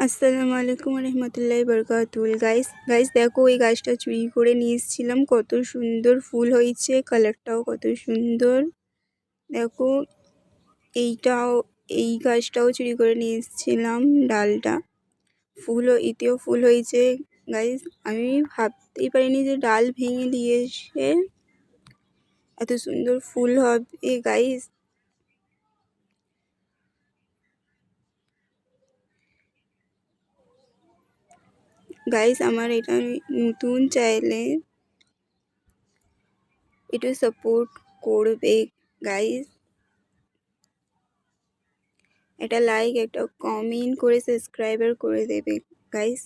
আসসালামু আলাইকুম রহমতুল্লাহি বরকাতুহু। গাইস দেখো, এই গাছটা চুরি করে নিয়ে এসেছিলাম। কত সুন্দর ফুল হয়েছে, কালারটাও কত সুন্দর। দেখো, এইটাও এই গাছটাও চুরি করে নিয়ে এসেছিলাম। ডালটা এতেও ফুল হয়েছে। গাইস, আমি ভাবতেই পারিনি যে ডাল ভেঙে দিয়ে এসে এত সুন্দর ফুল হবে। গাইস, আমার এটা নতুন চাইলে একটু সাপোর্ট করবে গাইস। একটা লাইক, একটা কমেন্ট করে সাবস্ক্রাইবার করে দেবে গাইস।